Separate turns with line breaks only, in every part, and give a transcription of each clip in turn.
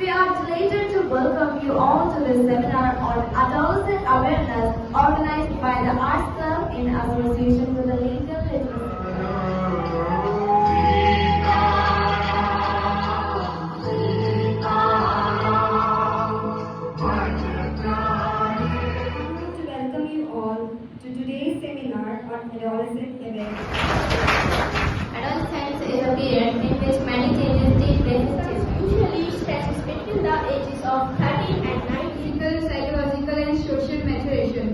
We are delighted to welcome you all to this seminar on adolescent awareness organized by the Arts Club in association with the Legal Literacy.
To welcome you all to today's seminar on adolescent awareness.
Adolescence is a period in which many changes take place.
Usually stems between the ages of 13 and 19.
Physical, psychological and social maturation.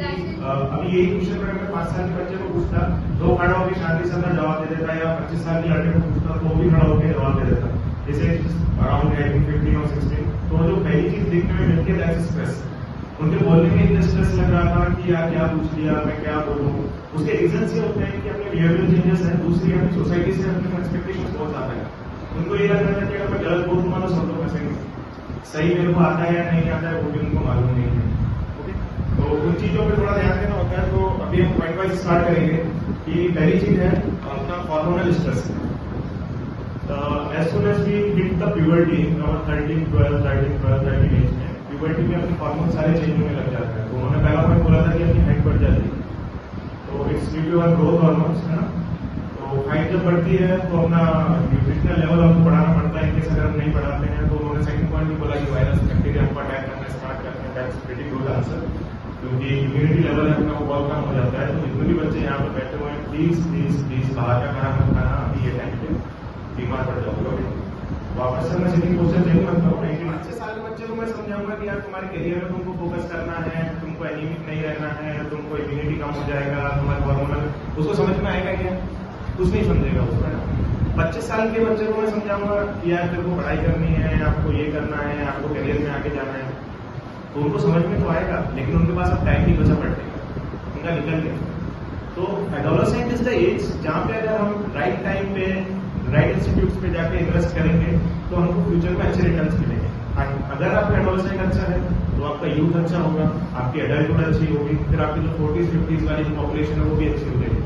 अभी यही question अगर मैं 5 साल के बच्चे को पूछता तो खड़ा होकर शांति से अपना जवाब दे देता, या 25 साल के लड़के को पूछता तो वो भी खड़ा होकर जवाब दे देता. जैसे अराउंड 15 और 16, तो जो पहली चीज देखने में मिलती है दैट्स स्ट्रेस. उनके बोलने में इतना स्ट्रेस लग रहा था कि यार क्या पूछ लिया, मैं क्या बोलूँ. उसके रीजन ये होते हैं कि अपने बिहेवियर चेंजेस है, दूसरी अपनी सोसाइटी से अपने एक्सपेक्टेशन बहुत ज्यादा है. उनको ये लग रहा था कि अगर मैं गलत बोलूंगा तो सब लोग हंसेंगे. सही मेरे को आता है या नहीं आता है वो भी उनको मालूम नहीं है. ओके, तो उन चीजों पे थोड़ा ध्यान देना होता है. तो अभी हम पॉइंट वाइज स्टार्ट करेंगे कि पहली चीज है अपना hormonal stress. As soon as we hit the puberty in our 13 age में, प्यूबर्टी में अपने हार्मोन सारे चेंज होने लग जाते हैं. तो उन्होंने पहला पॉइंट बोला था कि अपनी हाइट बढ़ जाती है. तो it's due to our growth hormones, है ना. तो हाइट जब बढ़ती है तो अपना न्यूट्रिशनल लेवल हमको बढ़ाना पड़ता है. इनकेस अगर हम नहीं बढ़ाते हैं तो उन्होंने सेकंड पॉइंट भी बोला कि वायरस बैक्टीरिया हमको अटैक करना स्टार्ट करते हैं. दैट्स प्रीटी गुड आंसर, क्योंकि इम्यूनिटी लेवल है अपना वो बहुत कम हो जाता है. तो जितने भी बच्चे यहाँ पर बैठे हुए हैं प्लीज प्लीज प्लीज बाहर का खाना मत खाना. अभी ये टाइम पे बीमार पड़ जाओगे. वापस से मैं सिटिंग पोस्चर चेंज मत करो. 5 साल के बच्चे को मैं समझाऊंगा कि यार तुम्हारे करियर में तुमको फोकस करना है, तुमको एनीमिक नहीं रहना है, तुमको इम्यूनिटी कम हो जाएगा, तुम्हारे हार्मोनल, उसको समझ में आएगा क्या? कुछ नहीं समझेगा उसको, है ना. 25 साल के बच्चे को मैं समझाऊंगा कि यार तेरे को पढ़ाई करनी है, आपको ये करना है, आपको करियर में आगे जाना है, तो उनको समझ में तो आएगा, लेकिन उनके पास अब टाइम नहीं बचा पड़ेगा, उनका निकल गया. तो एडोलेसेंट इज द एज जहाँ पे अगर हम राइट टाइम पे राइट इंस्टीट्यूट्स पे जाके इन्वेस्ट करेंगे तो हमको फ्यूचर में अच्छे रिटर्न्स मिलेंगे. अगर आपका एडोलेसेंट अच्छा है तो आपका यूथ अच्छा होगा, आपकी एडल्टहुड अच्छी होगी, फिर आपकी जो 40s-50s वाली जो पॉपुलेशन है वो भी अच्छी हो जाएगी.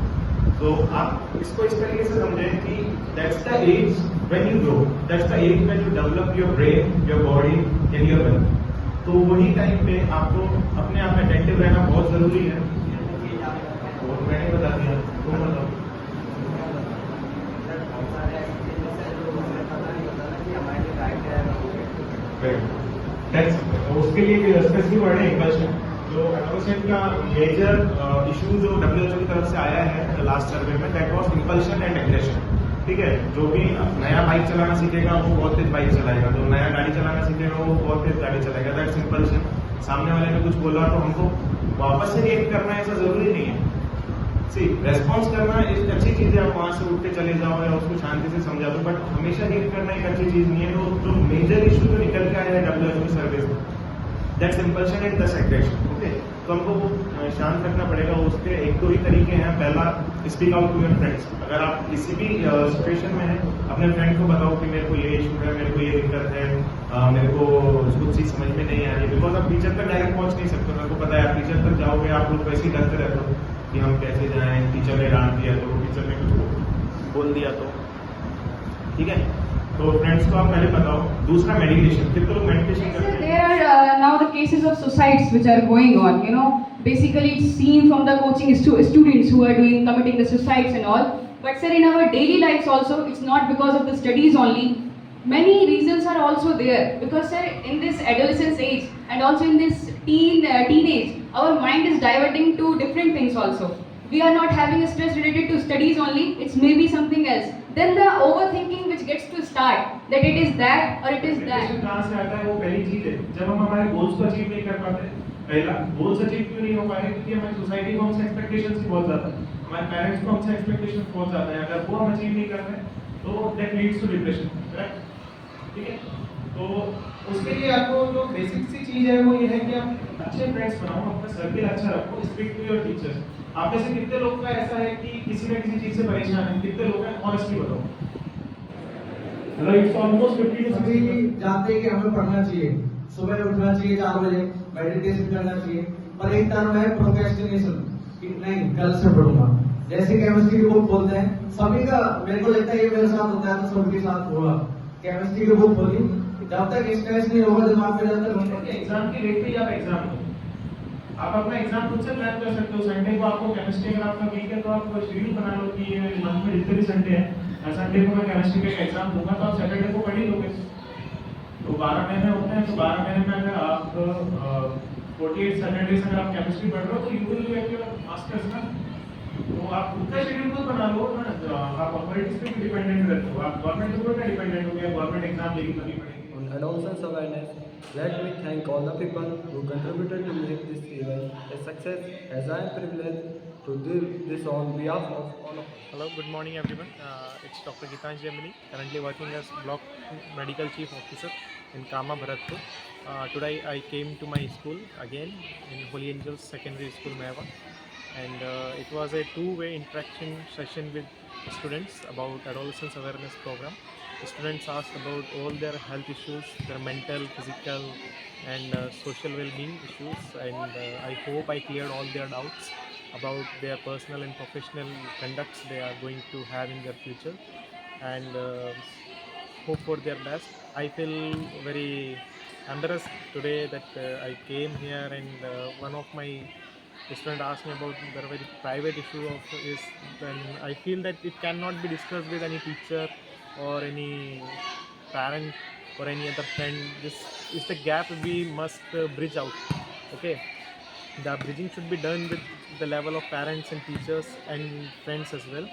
तो आप इसको इस तरीके से समझें कि that's the age when you grow, that's the age when you develop your brain, your body and your wealth. तो वही टाइम पे आपको अपने आप में अटेंटिव रहना बहुत जरूरी है. और मैंने बता दिया, तुम बताओ. उसके लिए स्पेसिफिक वर्ड है इंपल्शन. जो एडोलेसेंट का मेजर इशू जो WHO की तरफ से आया है लास्ट सर्वे में, that was impulsion and aggression. ठीक है, जो भी नया बाइक चलाना सीखेगा वो बहुत तेज बाइक चलाएगा, जो नया गाड़ी चलाना सीखेगा वो बहुत तेज गाड़ी चलाएगा. That's impulsion. सामने वाले ने कुछ बोला तो हमको वापस से रिएक्ट करना ऐसा जरूरी नहीं है. रेस्पॉन्स करना एक अच्छी चीज है, आप वहां से उठ के चले जाओ या उसको शांति से समझा दो, बट हमेशा रिएक्ट करना एक अच्छी चीज नहीं है. तो जो मेजर इशू जो निकल के आया है WHO सर्विस में, दैट्स इंपल्शन एंड दस एग्रेशन. ओके, तो हमको वो शांत रखना पड़ेगा. उसके एक दो ही तरीके हैं. पहला, speak out to your friends. अगर आप किसी भी सिचुएशन में हैं, अपने फ्रेंड को बताओ कि मेरे को ये इशू है, मेरे को ये दिक्कत है, मेरे को कुछ चीज समझ में नहीं आ रही है. बिकॉज आप टीचर तक डायरेक्ट पहुंच नहीं सकते. मेरे को पता है आप टीचर तक जाओगे आप लोग वैसे ही डरते रहते हो कि हम कैसे जाएं, टीचर ने डांट दिया तो, टीचर ने कुछ बोल दिया तो. ठीक है, तो फ्रेंड्स को आप पहले बताओ. दूसरा, मेडिटेशन. कितने लोग मेडिटेशन करते हैं?
There are now the cases of suicides which are going on. You know, basically it's seen from the coaching students who are committing the suicides and all. But sir, in our daily lives also, it's not because of the studies only. Many reasons are also there because sir, in this adolescence age and also in this teenage, our mind is diverting to different things also. We are not having a stress related to studies only. It's maybe something else. Then the overthinking which gets to start that it is that or it is that.
कहाँ से आता है? वो पहली चीज है. जब हम हमारे गोल्स को अचीव नहीं कर पाते, पहला गोल्स अचीव क्यों नहीं हो पाए? क्योंकि हमारी सोसाइटी को हमसे एक्सपेक्टेशंस की बहुत ज्यादा है, हमारे पेरेंट्स को हमसे एक्सपेक्टेशंस बहुत ज्यादा है. अगर वो हम अचीव नहीं कर रहे तो that leads to depression. Correct? ठीक है, तो उसके लिए आपको जो बेसिक सी चीज है वो ये है कि आप अच्छे फ्रेंड्स बनाओ, अपना सर्किल अच्छा रखो, स्पीक टू योर टीचर्स. आप में से कितने लोग का ऐसा है कि किसी न किसी चीज से परेशान है? कितने लोग हैं? ऑनेस्टली बताओ. It's almost 50 to 60%.
जानते हैं कि हमें पढ़ना चाहिए, सुबह उठना चाहिए 4 बजे, मेडिटेशन करना चाहिए, पर एक तरफ है प्रोक्रेस्टिनेशन कि नहीं कल से पढ़ूंगा. जैसे केमिस्ट्री की बुक बोलते हैं, सभी का मेरे को लगता है ये मेरे साथ होता है तो सबके साथ होगा. केमिस्ट्री की बुक खोली, जब तक स्ट्रेस नहीं होगा दिमाग में, जब तक हम
एग्जाम की डेट पे ही आप एग्जाम दो। आप अपना एग्जाम खुद से प्लान कर सकते हो। संडे को आपको केमिस्ट्री अगर आपका वीक है तो आप शेड्यूल बना लो कि ये मंथ में जितने भी संडे हैं, संडे को मैं केमिस्ट्री का एग्जाम दूंगा, तो आप सैटरडे को पढ़ ही लोगे। तो 12 महीने होते हैं, तो 12 महीने में अगर आप 48 सैटरडेज अगर आप केमिस्ट्री पढ़ रहे हो तो you will get your masters ना। तो आप खुद का शेड्यूल खुद बना लो ना। आप अथॉरिटीज पे डिपेंडेंट रहते हो, आप गवर्नमेंट के ऊपर डिपेंडेंट हो गया, गवर्नमेंट एग्जाम लेगी तभी पढ़ेगी।
On adolescence awareness, let me thank all the people who contributed to make this event a success, as I am privileged to do this on behalf of all of us.
Hello, good morning everyone. It's Dr. Gitansh Gemini, currently working as Block Medical Chief Officer in Kama, Bharatpur. Today I came to my school again in Holy Angels Secondary School, Mehwa, and it was a two-way interaction session with students about adolescence awareness program. The students asked about all their health issues, their mental, physical and social well-being issues, and I hope I cleared all their doubts about their personal and professional conducts they are going to have in their future, and hope for their best. I feel very embarrassed today that I came here and one of my student asked me about the very private issue of is, then I feel that it cannot be discussed with any teacher or any parent or any other friend. This is the gap we must bridge out. Okay, the bridging should be done with the level of parents and teachers and friends as well,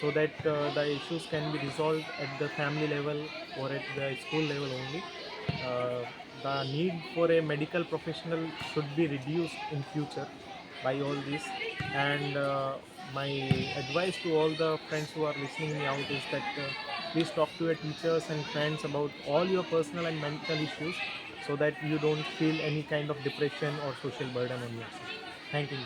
so that the issues can be resolved at the family level or at the school level only. The need for a medical professional should be reduced in future by all this, and my advice to all the friends who are listening me out is that please talk to your teachers and friends about all your personal and mental issues, so that you don't feel any kind of depression or social burden on yourself. Thank you.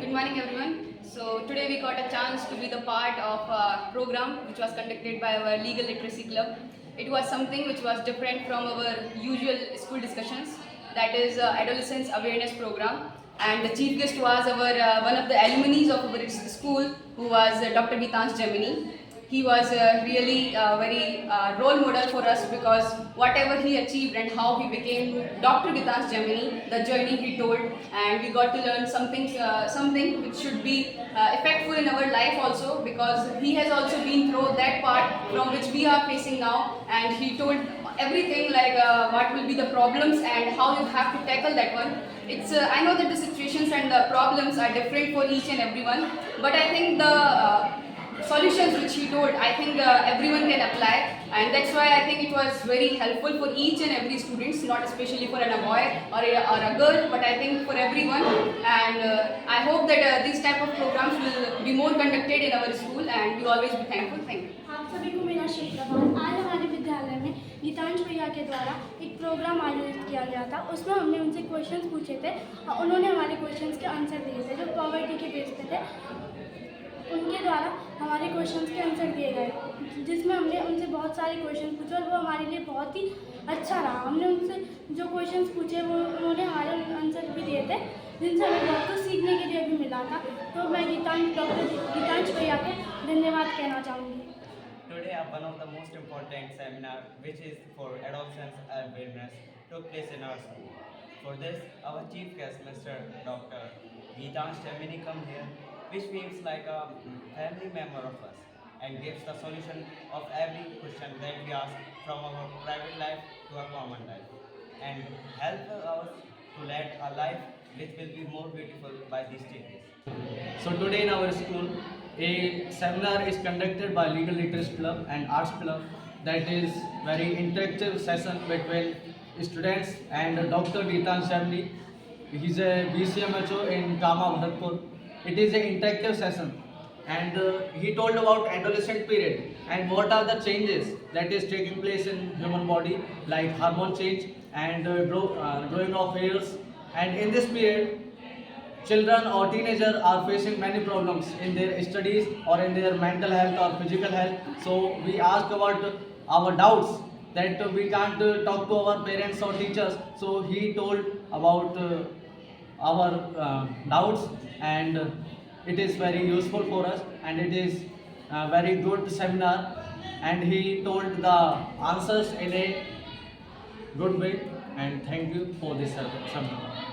Good morning everyone. So today we got a chance to be the part of a program which was conducted by our legal literacy club. It was something which was different from our usual school discussions, that is adolescence awareness program, and the chief guest was our one of the alumni of our school, who was Dr. Gitansh Gemini. He was really very role model for us, because whatever he achieved and how he became Dr. Gitansh Gemini, the journey he told, and we got to learn something which should be effectful in our life also, because he has also been through that part from which we are facing now, and he told everything like what will be the problems and how you have to tackle that one. It's I know that the situations and the problems are different for each and everyone, but I think the solutions which he told, I think everyone can apply, and that's why I think it was very helpful for each and every students, not especially for a boy or a girl, but I think for everyone. And I hope that these type of programs will be more conducted in our school, and we always be thankful. Thank you.
आप सभी को मेरा शुभ प्रभात। आज हमारे विद्यालय में गीतांश भैया के द्वारा एक प्रोग्राम आयोजित किया गया था। उसमें हमने उनसे क्वेश्चंस पूछे थे और उन्होंने हमारे क्वेश्चंस के आंसर दिए थे, जो पॉवर्टी के बेस पे थे। उनके द्वारा हमारे क्वेश्चंस के आंसर दिए गए, जिसमें हमने उनसे बहुत सारे क्वेश्चन पूछे और वो हमारे लिए बहुत ही अच्छा रहा। हमने उनसे जो क्वेश्चंस पूछे वो उन्होंने हमारे आंसर भी दिए थे, जिनसे हमें बहुत कुछ सीखने के लिए भी मिला था। तो मैं डॉक्टर गीतांश भैया को धन्यवाद कहना चाहूँगी।
Today, one of the most important seminar, which is for adolescence awareness, took place in our school. For this, our chief guest, Mr. Dr. Gitansh Gemini, come here, which feels like a family member of us and gives the solution of every question that we ask, from our private life to our common life, and help us to lead a life which will be more beautiful by these changes.
So today in our school, a seminar is conducted by Legal Literacy Club and Arts Club. That is very interactive session between students and Dr. Gitansh Gemini. He is a BCMHO in Kama, Bharatpur. It is an interactive session, and he told about adolescent period and what are the changes that is taking place in human body, like hormone change and growing of hairs. And in this period, children or teenagers are facing many problems in their studies or in their mental health or physical health. So we ask about our doubts, that we can't talk to our parents or teachers. So he told about our doubts, and it is very useful for us, and it is a very good seminar, and he told the answers in a goodwill, and thank you for this seminar.